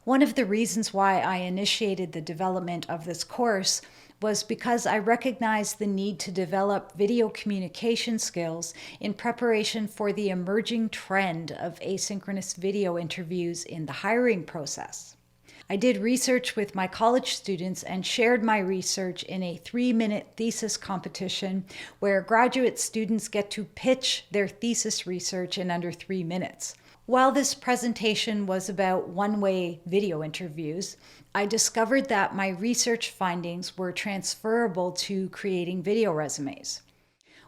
One of the reasons why I initiated the development of this course was because I recognized the need to develop video communication skills in preparation for the emerging trend of asynchronous video interviews in the hiring process. I did research with my college students and shared my research in a 3-minute thesis competition where graduate students get to pitch their thesis research in under 3 minutes. While this presentation was about one-way video interviews, I discovered that my research findings were transferable to creating video resumes.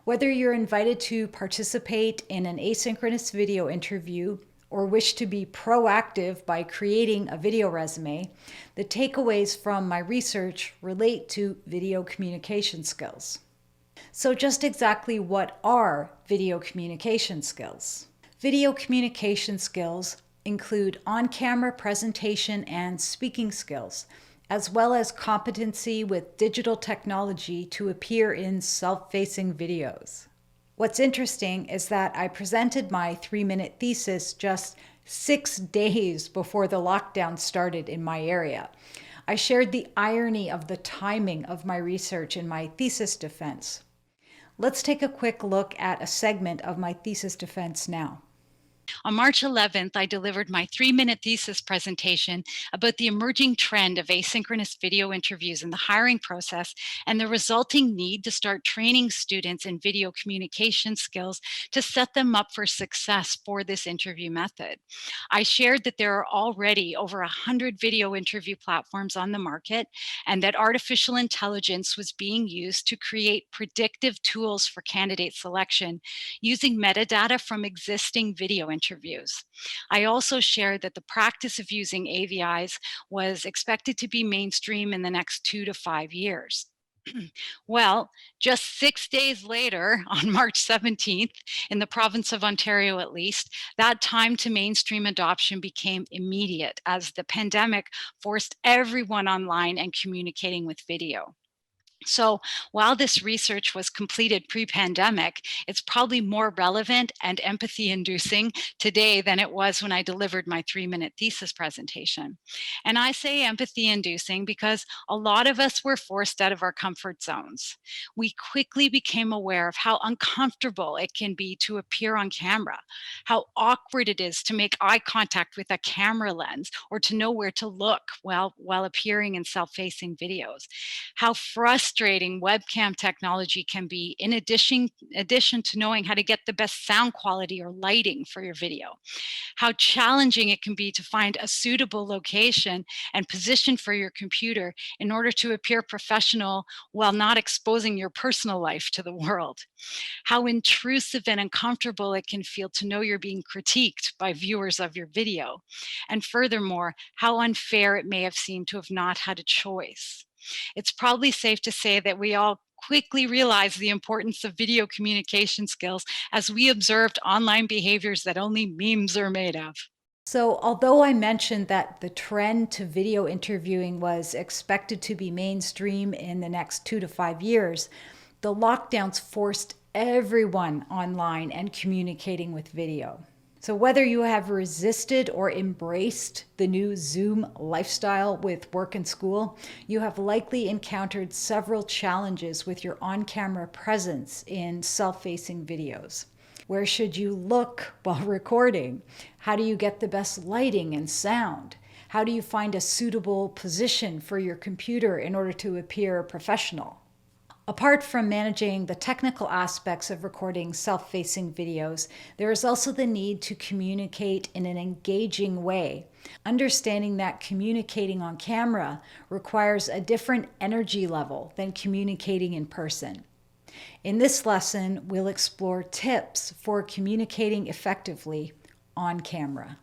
Whether you're invited to participate in an asynchronous video interview or wish to be proactive by creating a video resume, the takeaways from my research relate to video communication skills. So just exactly what are video communication skills? Video communication skills include on-camera presentation and speaking skills, as well as competency with digital technology to appear in self-facing videos. What's interesting is that I presented my 3-minute thesis just 6 days before the lockdown started in my area. I shared the irony of the timing of my research in my thesis defense. Let's take a quick look at a segment of my thesis defense now. On March 11th, I delivered my 3-minute thesis presentation about the emerging trend of asynchronous video interviews in the hiring process and the resulting need to start training students in video communication skills to set them up for success for this interview method. I shared that there are already over 100 video interview platforms on the market and that artificial intelligence was being used to create predictive tools for candidate selection using metadata from existing video interviews. I also shared that the practice of using AVIs was expected to be mainstream in the next 2 to 5 years. Well, just 6 days later, on March 17th, in the province of Ontario at least, that time to mainstream adoption became immediate as the pandemic forced everyone online and communicating with video. So while this research was completed pre-pandemic, it's probably more relevant and empathy-inducing today than it was when I delivered my 3-minute thesis presentation. And I say empathy-inducing because a lot of us were forced out of our comfort zones. We quickly became aware of how uncomfortable it can be to appear on camera, how awkward it is to make eye contact with a camera lens or to know where to look while appearing in self-facing videos, how frustrating webcam technology can be in addition to knowing how to get the best sound quality or lighting for your video, how challenging it can be to find a suitable location and position for your computer in order to appear professional while not exposing your personal life to the world, how intrusive and uncomfortable it can feel to know you're being critiqued by viewers of your video, and furthermore, how unfair it may have seemed to have not had a choice. It's probably safe to say that we all quickly realized the importance of video communication skills as we observed online behaviors that only memes are made of. So although I mentioned that the trend to video interviewing was expected to be mainstream in the next 2 to 5 years, the lockdowns forced everyone online and communicating with video. So whether you have resisted or embraced the new Zoom lifestyle with work and school, you have likely encountered several challenges with your on-camera presence in self-facing videos. Where should you look while recording? How do you get the best lighting and sound? How do you find a suitable position for your computer in order to appear professional? Apart from managing the technical aspects of recording self-facing videos, there is also the need to communicate in an engaging way, understanding that communicating on camera requires a different energy level than communicating in person. In this lesson, we'll explore tips for communicating effectively on camera.